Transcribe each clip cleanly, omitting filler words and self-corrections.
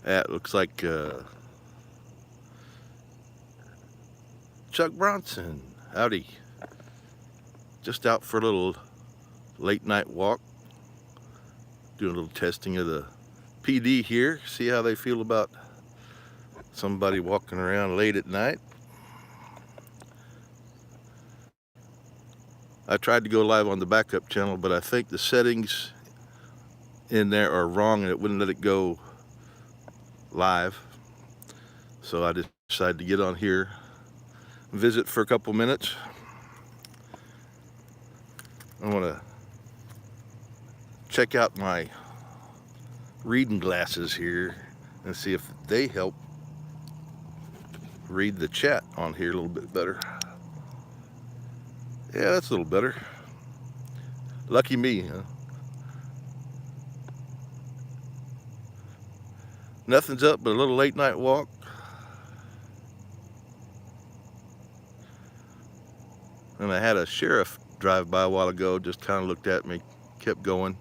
That looks like Chuck Bronson. Howdy. Just out for a little late night walk. Doing a little testing of the PD here. See how they feel about somebody walking around late at night. I tried to go live on the backup channel, but I think the settings in there are wrong and it wouldn't let it go live. So I decided to get on here, visit for a couple minutes. I want to check out my reading glasses here and see if they help read the chat on here a little bit better. Yeah, that's a little better. Lucky me, huh? Nothing's up but a little late night walk. And I had a sheriff drive by a while ago, just kind of looked at me, kept going.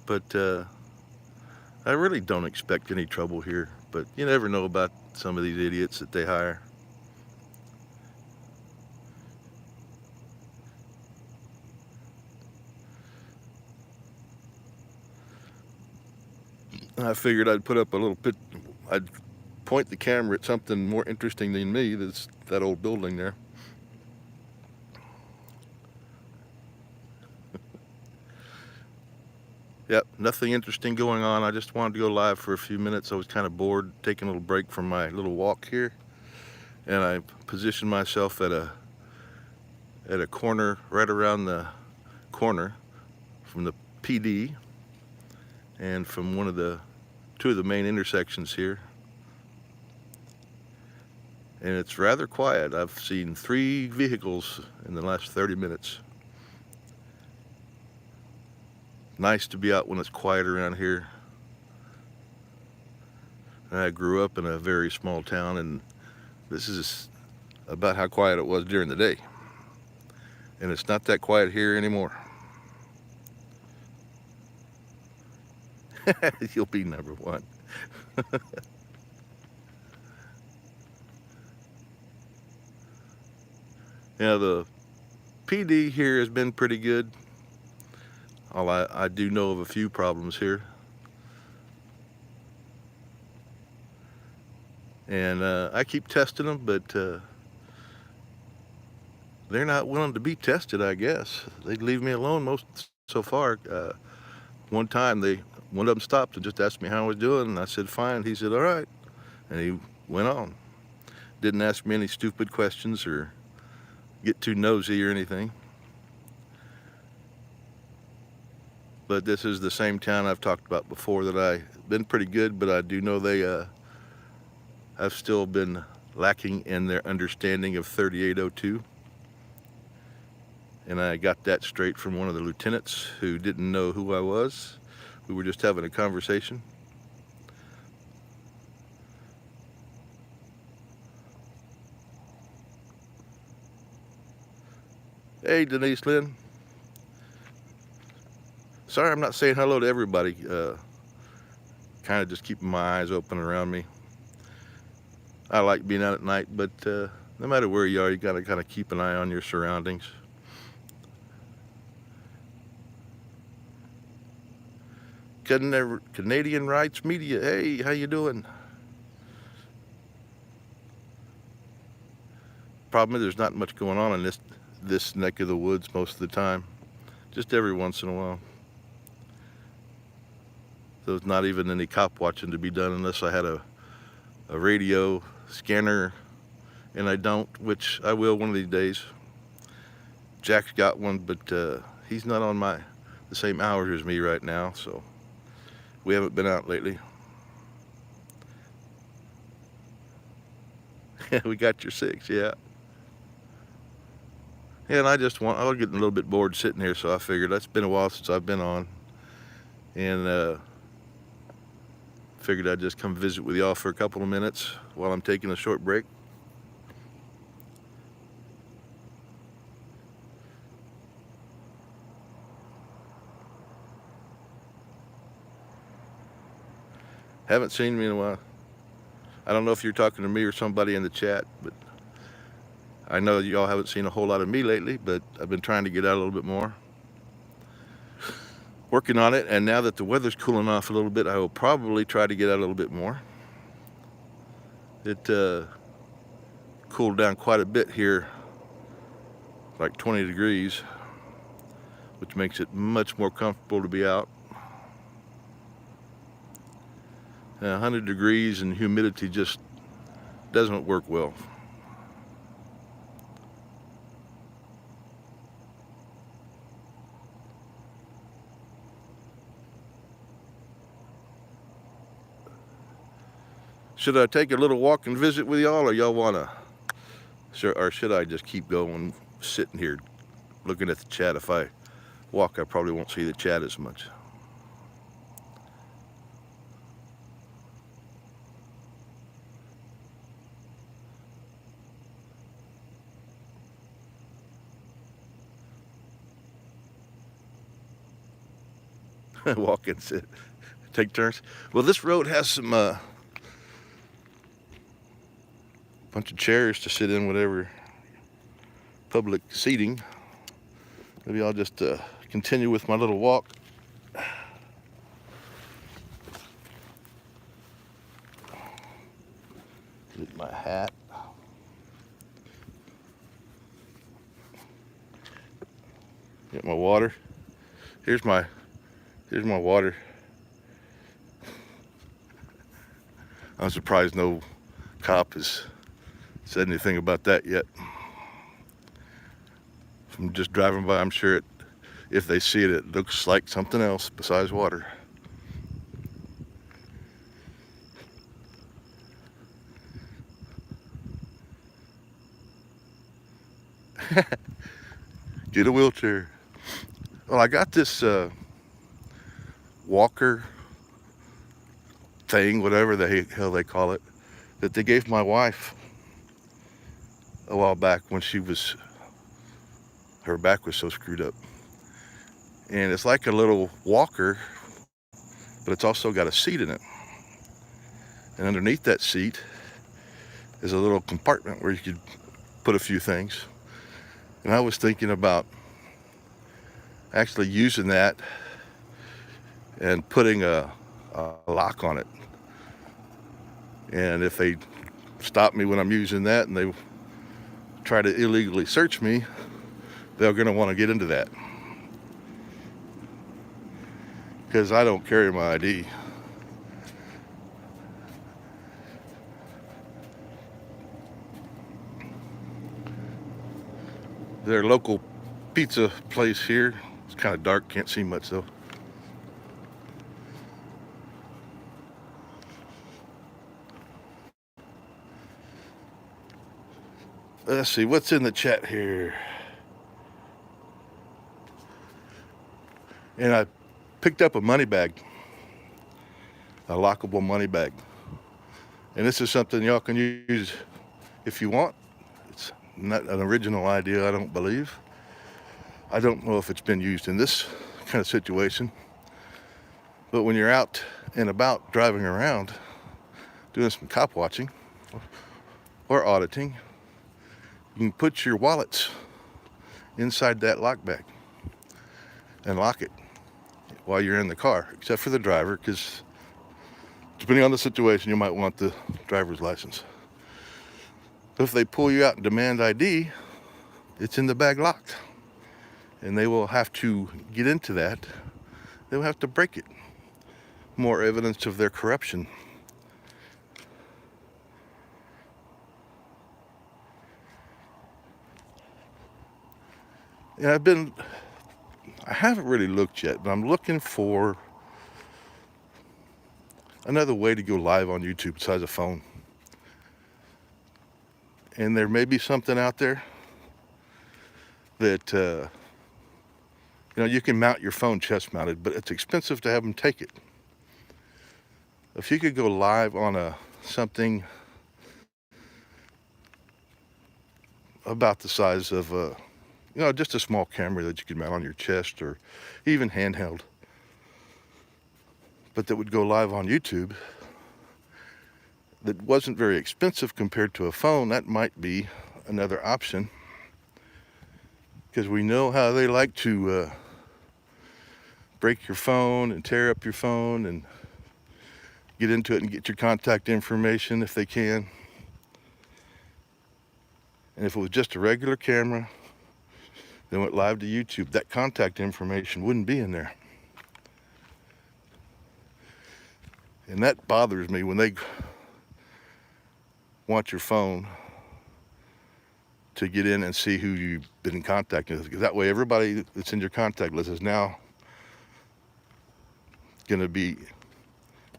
But I really don't expect any trouble here. But you never know about some of these idiots that they hire. I figured I'd put up a little bit, I'd point the camera at something more interesting than me. That's that old building there. Yep, nothing interesting going on. I just wanted to go live for a few minutes. I was kind of bored, taking a little break from my little walk here. And I positioned myself at a corner, right around the corner from the PD and from two of the main intersections here. And it's rather quiet. I've seen 3 vehicles in the last 30 minutes. Nice to be out when it's quiet around here. I grew up in a very small town, and this is about how quiet it was during the day. And it's not that quiet here anymore. You'll be number one. Yeah, the PD here has been pretty good. I do know of a few problems here. And I keep testing them, but they're not willing to be tested, I guess. They'd leave me alone most so far. One time, one of them stopped and just asked me how I was doing, and I said, fine. He said, all right. And he went on. Didn't ask me any stupid questions or get too nosy or anything. But this is the same town I've talked about before that I've been pretty good, but I do know they have still been lacking in their understanding of 3802. And I got that straight from one of the lieutenants who didn't know who I was. We were just having a conversation. Hey, Denise Lynn. Sorry I'm not saying hello to everybody. Kind of just keeping my eyes open around me. I like being out at night, but no matter where you are, you got to kind of keep an eye on your surroundings. Canadian Rights Media, hey, how you doing? Problem is there's not much going on in this neck of the woods most of the time. Just every once in a while. There's not even any cop watching to be done unless I had a radio scanner, and I don't, which I will one of these days. Jack's got one, but he's not on the same hours as me right now, so we haven't been out lately. We got your 6, yeah. And I was getting a little bit bored sitting here, so I figured it's been a while since I've been on. And figured I'd just come visit with y'all for a couple of minutes while I'm taking a short break. Haven't seen me in a while. I don't know if you're talking to me or somebody in the chat, but I know y'all haven't seen a whole lot of me lately, but I've been trying to get out a little bit more. Working on it, and now that the weather's cooling off a little bit, I will probably try to get out a little bit more. It cooled down quite a bit here, like 20 degrees, which makes it much more comfortable to be out. 100 degrees and humidity just doesn't work well. Should I take a little walk and visit with y'all, or y'all wanna, or should I just keep going, sitting here looking at the chat? If I walk, I probably won't see the chat as much. Walk and sit, take turns. Well, this road has some bunch of chairs to sit in, whatever public seating. Maybe I'll just continue with my little walk. Get my hat. Get my water. Here's my water. I'm surprised no cop has said anything about that yet. From just driving by, I'm sure if they see it, it looks like something else besides water. Get a wheelchair. Well, I got this walker thing, whatever the hell they call it, that they gave my wife a while back when her back was so screwed up. And it's like a little walker, but it's also got a seat in it. And underneath that seat is a little compartment where you could put a few things. And I was thinking about actually using that and putting a lock on it. And if they stop me when I'm using that and they try to illegally search me, they're going to want to get into that. Because I don't carry my ID. Their local pizza place here. It's kind of dark, can't see much though. Let's see, what's in the chat here? And I picked up a money bag, a lockable money bag. And this is something y'all can use if you want. It's not an original idea, I don't believe. I don't know if it's been used in this kind of situation. But when you're out and about driving around, doing some cop watching or auditing, you can put your wallets inside that lock bag and lock it while you're in the car, except for the driver, because depending on the situation, you might want the driver's license. But if they pull you out and demand ID, it's in the bag locked. And they will have to get into that. They'll have to break it. More evidence of their corruption. And I haven't really looked yet, but I'm looking for another way to go live on YouTube besides a phone. And there may be something out there that, you can mount your phone chest mounted, but it's expensive to have them take it. If you could go live on something about the size of just a small camera that you could mount on your chest or even handheld, but that would go live on YouTube, that wasn't very expensive compared to a phone, that might be another option. Because we know how they like to break your phone and tear up your phone and get into it and get your contact information if they can. And if it was just a regular camera that went live to YouTube, that contact information wouldn't be in there. And that bothers me when they want your phone to get in and see who you've been in contact with. Because that way everybody that's in your contact list is now going to be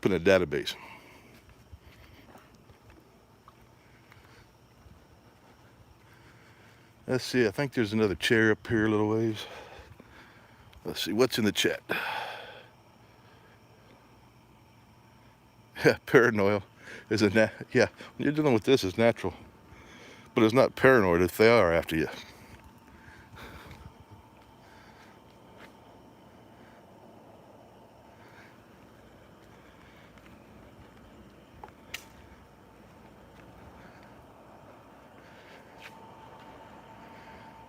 put in a database. Let's see, I think there's another chair up here a little ways. Let's see, what's in the chat? Yeah, paranoia is yeah, when you're dealing with this, it's natural. But it's not paranoid if they are after you.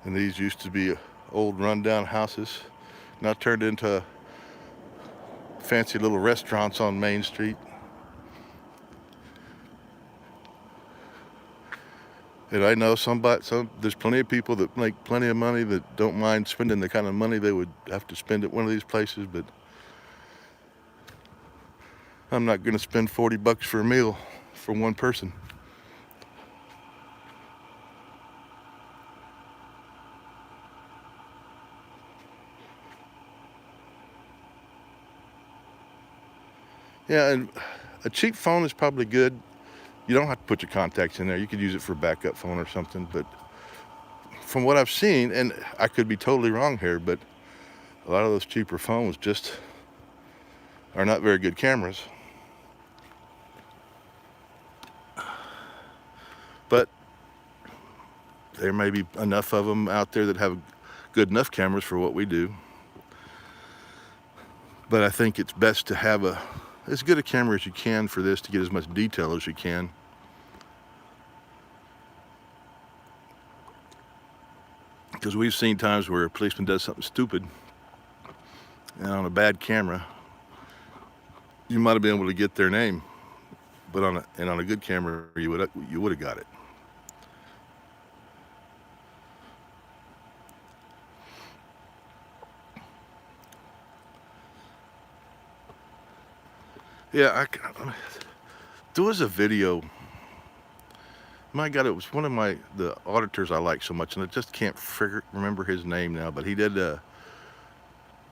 And these used to be old rundown houses, now turned into fancy little restaurants on Main Street. And I know there's plenty of people that make plenty of money that don't mind spending the kind of money they would have to spend at one of these places, but I'm not going to spend 40 bucks for a meal for one person. Yeah, and a cheap phone is probably good. You don't have to put your contacts in there. You could use it for a backup phone or something, but from what I've seen, and I could be totally wrong here, but a lot of those cheaper phones just are not very good cameras. But there may be enough of them out there that have good enough cameras for what we do. But I think it's best to have as good a camera as you can for this to get as much detail as you can. Because we've seen times where a policeman does something stupid and on a bad camera, you might have been able to get their name, but on a good camera, you would have got it. Yeah, there was a video. My God, it was one of the auditors I like so much, and I just can't remember his name now. But he did a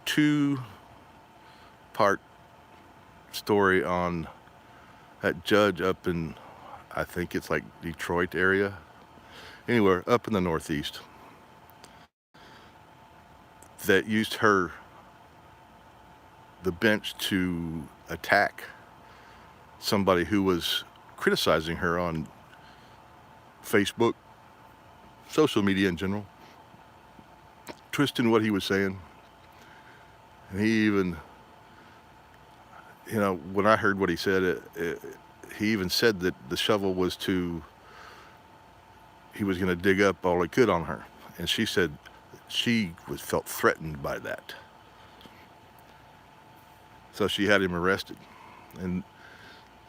2-part story on that judge up in, I think it's like Detroit area, anywhere up in the Northeast, that used the bench to attack somebody who was criticizing her on Facebook, social media in general, twisting what he was saying. And he even, when I heard what he said, he even said that the shovel was he was going to dig up all he could on her. And she said she felt threatened by that. So she had him arrested. And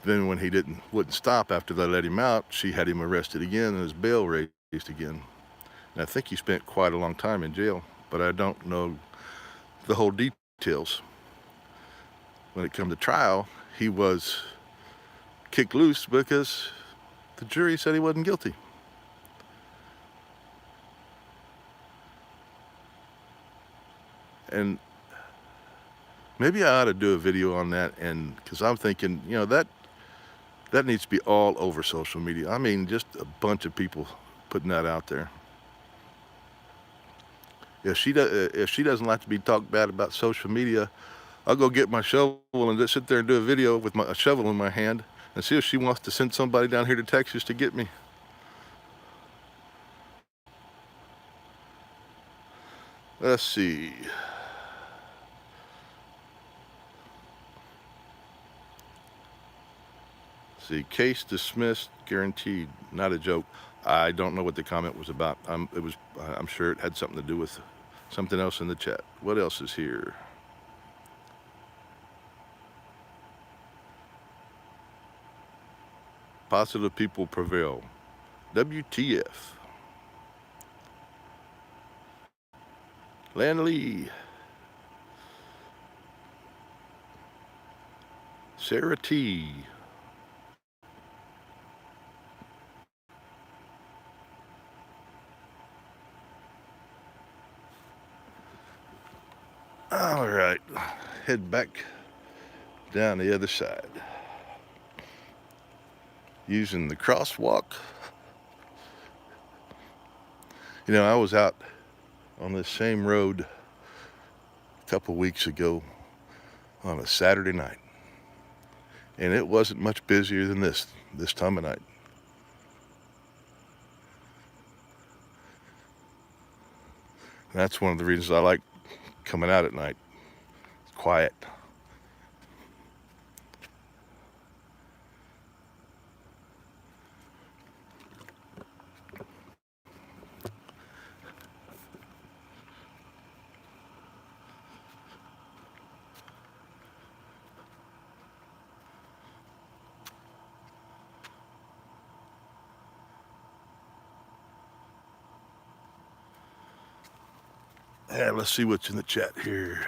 then when he wouldn't stop after they let him out, she had him arrested again and his bail raised again. And I think he spent quite a long time in jail, but I don't know the whole details. When it came to trial, he was kicked loose because the jury said he wasn't guilty. And maybe I ought to do a video on that, and because I'm thinking, that needs to be all over social media. I mean, just a bunch of people putting that out there. If she doesn't like to be talked bad about social media, I'll go get my shovel and just sit there and do a video with a shovel in my hand and see if she wants to send somebody down here to Texas to get me. Let's see. see, case dismissed, guaranteed, not a joke. I don't know what the comment was about. I'm sure it had something to do with something else in the chat. What else is here? Positive people prevail. WTF. Lan Lee. Sarah T. All right, head back down the other side. Using the crosswalk. You know, I was out on this same road a couple weeks ago on a Saturday night, and it wasn't much busier than this time of night. And that's one of the reasons I like coming out at night. It's quiet. Yeah, let's see what's in the chat here.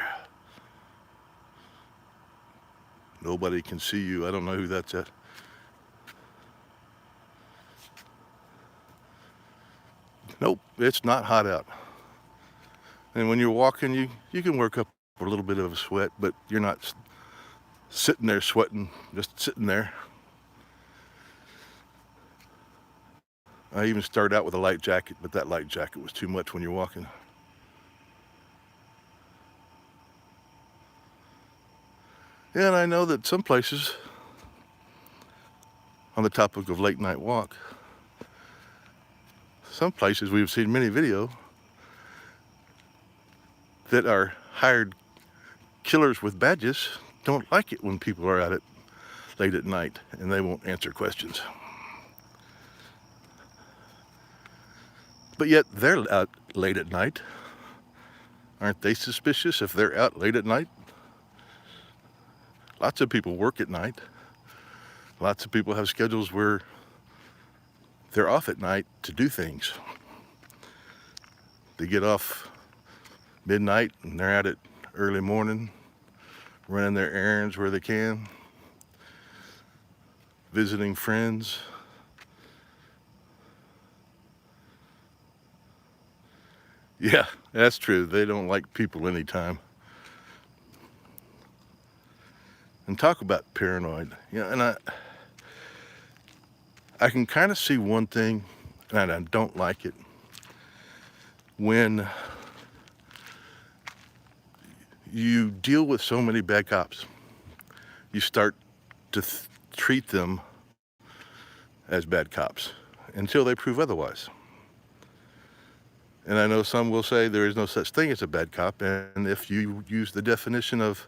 Nobody can see you. I don't know who that's at. Nope, it's not hot out. And when you're walking, you can work up a little bit of a sweat, but you're not sitting there sweating, just sitting there. I even started out with a light jacket, but that light jacket was too much when you're walking. Yeah, and I know that some places, on the topic of late night walk, some places we've seen many video that are hired killers with badges don't like it when people are out late at night and they won't answer questions. But yet they're out late at night. Aren't they suspicious if they're out late at night? Lots of people work at night. Lots of people have schedules where they're off at night to do things. They get off midnight and they're out at early morning, running their errands where they can, visiting friends. Yeah, that's true. They don't like people anytime. And talk about paranoid. You know, and I can kind of see one thing, and I don't like it, when you deal with so many bad cops, you start to treat them as bad cops until they prove otherwise. And I know some will say there is no such thing as a bad cop, and if you use the definition of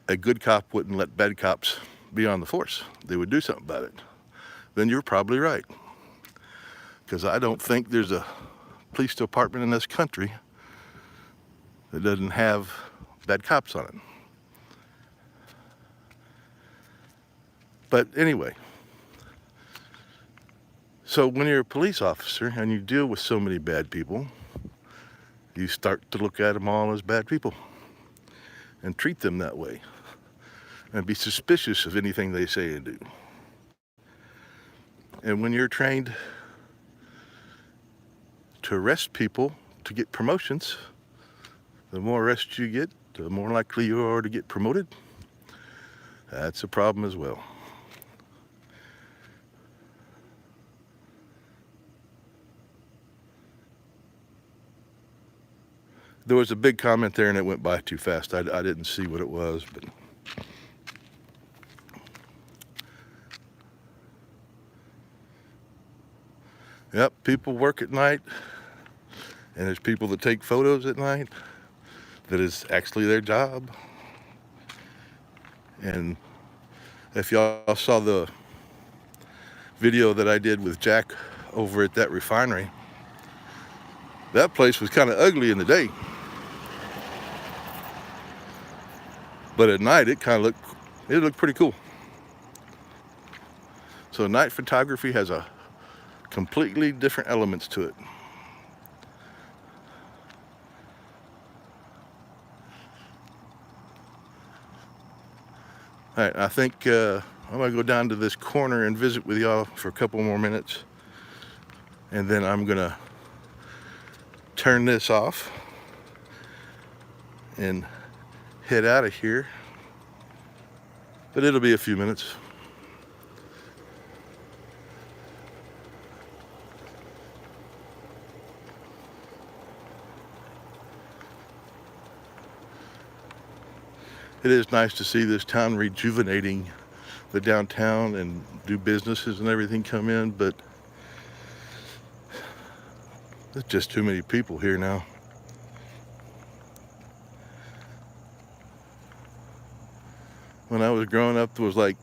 a good cop wouldn't let bad cops be on the force, they would do something about it, then you're probably right. Because I don't think there's a police department in this country that doesn't have bad cops on it. But anyway, so when you're a police officer and you deal with so many bad people, you start to look at them all as bad people and treat them that way and be suspicious of anything they say and do. And when you're trained to arrest people to get promotions, the more arrests you get, the more likely you are to get promoted. That's a problem as well. There was a big comment there and it went by too fast. I didn't see what it was, but yep, people work at night, and there's people that take photos at night that is actually their job. And If y'all saw the video that I did with Jack over at that refinery, that place was kind of ugly in the day, but at night it looked pretty cool. So night photography has a completely different elements to it. All right, I think I'm gonna go down to this corner and visit with y'all for a couple more minutes, and then I'm gonna turn this off and head out of here, but it'll be a few minutes. It is nice to see this town rejuvenating the downtown and do businesses and everything come in, but there's just too many people here now. When I was growing up, there was like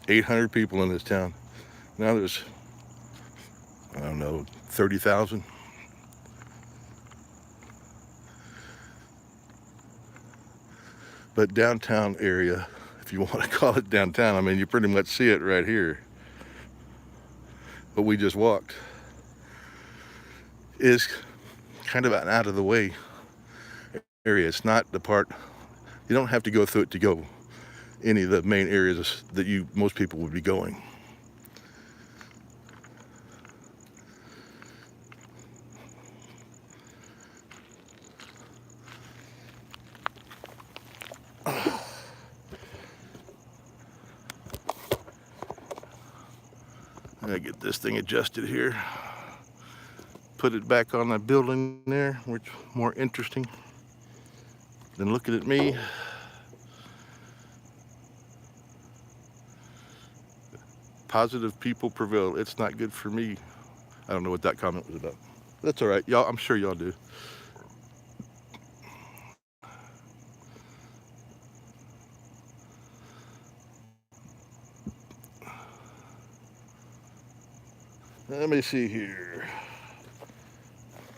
800 people in this town. Now there's, I don't know, 30,000. But downtown area, if you want to call it downtown, I mean, you pretty much see it right here. But we just walked. Is kind of an out of the way area. It's not the part, you don't have to go through it to go any of the main areas that most people would be going. I gotta get this thing adjusted here. Put it back on that building there, which is more interesting than looking at me. Positive people prevail. It's not good for me. I don't know what that comment was about. That's all right, y'all. I'm sure y'all do. Let me see here.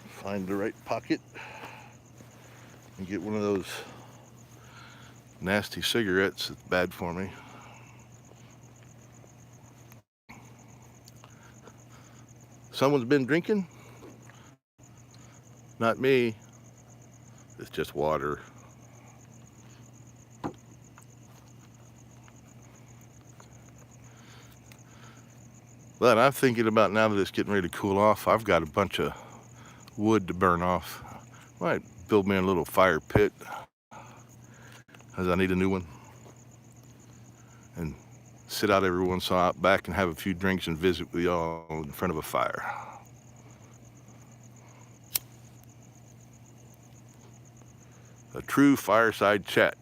Find the right pocket and get one of those nasty cigarettes that's bad for me. Someone's been drinking? Not me. It's just water. But I'm thinking about, now that it's getting ready to cool off, I've got a bunch of wood to burn off. Might build me a little fire pit, as I need a new one, and sit out every once in a while out back and have a few drinks and visit with y'all in front of a fire. A true fireside chat.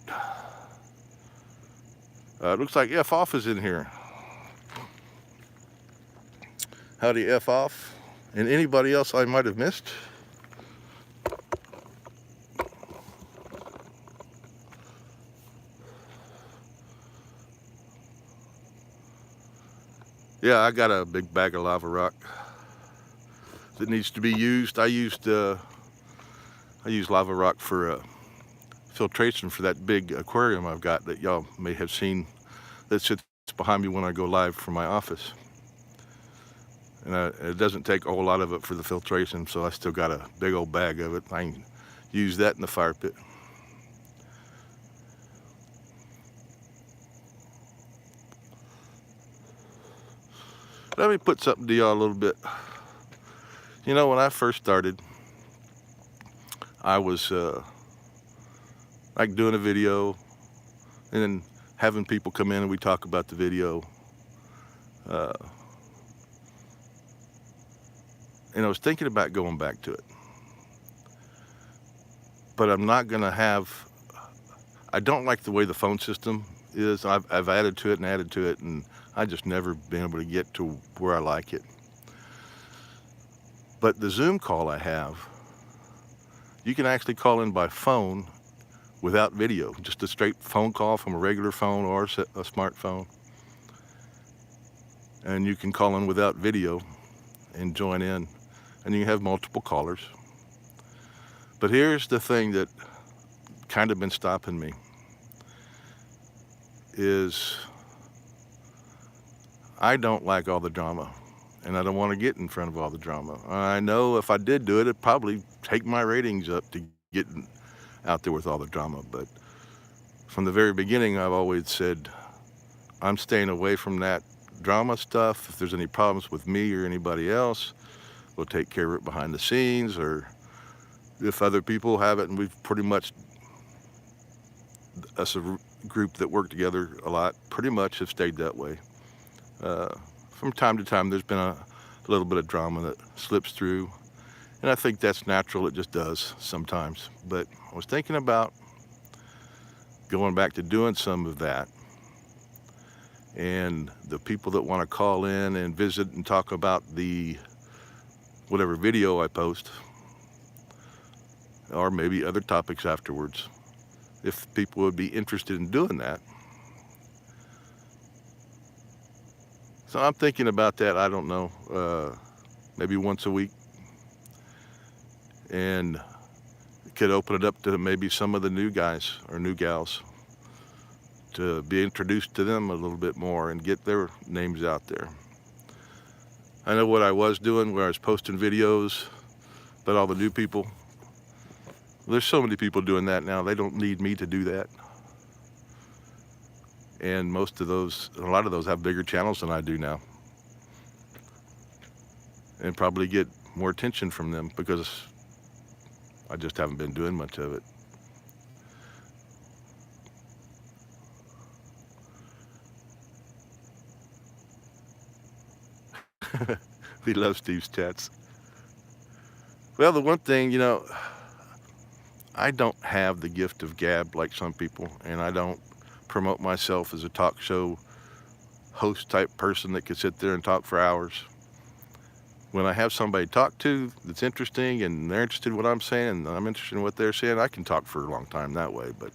It looks like F off is in here. Howdy, F off, and anybody else I might have missed. Yeah, I got a big bag of lava rock that needs to be used. I use lava rock for filtration for that big aquarium I've got that y'all may have seen, that sits behind me when I go live from my office. And it doesn't take a whole lot of it for the filtration, so I still got a big old bag of it. I can use that in the fire pit. Let me put something to y'all a little bit. You know, when I first started, I was like doing a video and then having people come in and we talk about the video. And I was thinking about going back to it. But I'm not gonna have, I don't like the way the phone system is. I've added to it, and I just never been able to get to where I like it. But the Zoom call I have, you can actually call in by phone without video, just a straight phone call from a regular phone or a smartphone. and you can call in without video and join in, and you can have multiple callers. But here's the thing that kind of been stopping me is I don't like all the drama, and I don't want to get in front of all the drama. I know if I did do it, it'd probably take my ratings up to get out there with all the drama. But from the very beginning, I've always said I'm staying away from that drama stuff. If there's any problems with me or anybody else, we'll take care of it behind the scenes, or if other people have it, and we've pretty much, us a group that work together a lot, pretty much have stayed that way. From time to time, there's been a little bit of drama that slips through, and I think that's natural. It just does sometimes. But I was thinking about going back to doing some of that, and the people that want to call in and visit and talk about the whatever video I post, or maybe other topics afterwards, if people would be interested in doing that. So I'm thinking about that, I don't know, maybe once a week, and could open it up to maybe some of the new guys or new gals, to be introduced to them a little bit more and get their names out there. I know what I was doing, where I was posting videos, but all the new people, there's so many people doing that now, they don't need me to do that. And most of those, a lot of those have bigger channels than I do now, and probably get more attention from them because I just haven't been doing much of it. We love Steve's chats. Well, the one thing, I don't have the gift of gab like some people, and I don't promote myself as a talk show host type person that could sit there and talk for hours. When I have somebody to talk to that's interesting, and they're interested in what I'm saying, and I'm interested in what they're saying, I can talk for a long time that way. But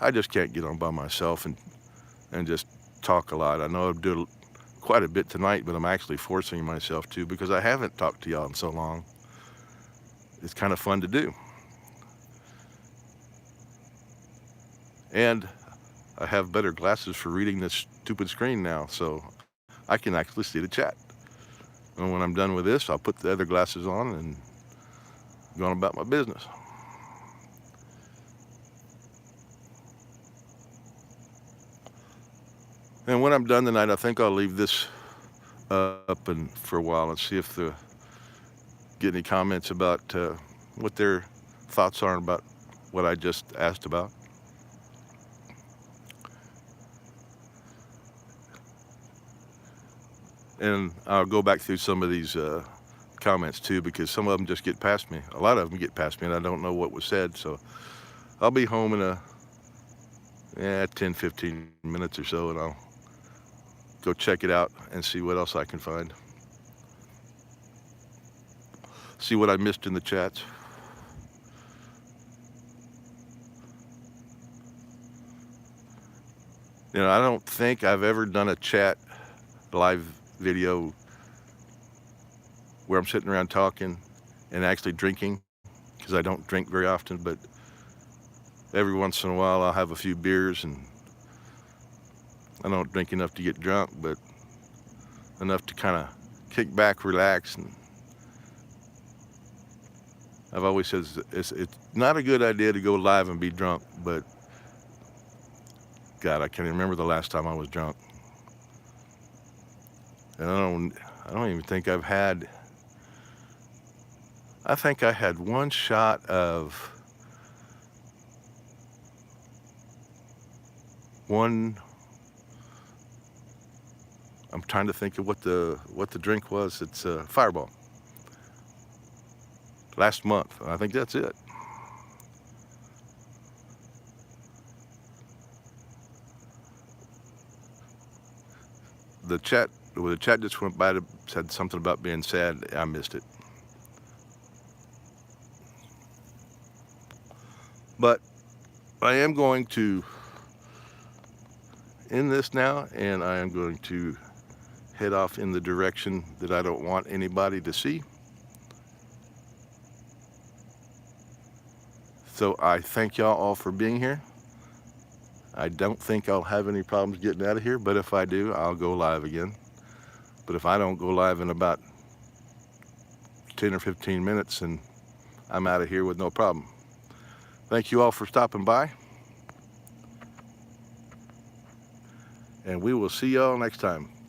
I just can't get on by myself and just talk a lot. I know I do quite a bit tonight, but I'm actually forcing myself to, because I haven't talked to y'all in so long. It's kind of fun to do. And I have better glasses for reading this stupid screen now, so I can actually see the chat. And when I'm done with this, I'll put the other glasses on and go on about my business. And when I'm done tonight, I think I'll leave this up and for a while and see if get any comments about what their thoughts are about what I just asked about. And I'll go back through some of these comments too, because some of them just get past me. A lot of them get past me, and I don't know what was said. So I'll be home in 10, 15 minutes or so, and I'll go check it out and see what else I can find. See what I missed in the chats. I don't think I've ever done a chat live video where I'm sitting around talking and actually drinking, because I don't drink very often, but every once in a while I'll have a few beers, and I don't drink enough to get drunk, but enough to kind of kick back, relax. And I've always said it's not a good idea to go live and be drunk, but God, I can't remember the last time I was drunk. And I don't even think I've had, I think I had one shot of one, I'm trying to think of what the drink was. It's a Fireball. Last month. I think that's it. The chat just went by, said something about being sad. I missed it. But I am going to end this now, and I am going to head off in the direction that I don't want anybody to see. So I thank y'all all for being here. I don't think I'll have any problems getting out of here, but if I do, I'll go live again. But if I don't go live in about 10 or 15 minutes, and I'm out of here with no problem. Thank you all for stopping by, and we will see y'all next time.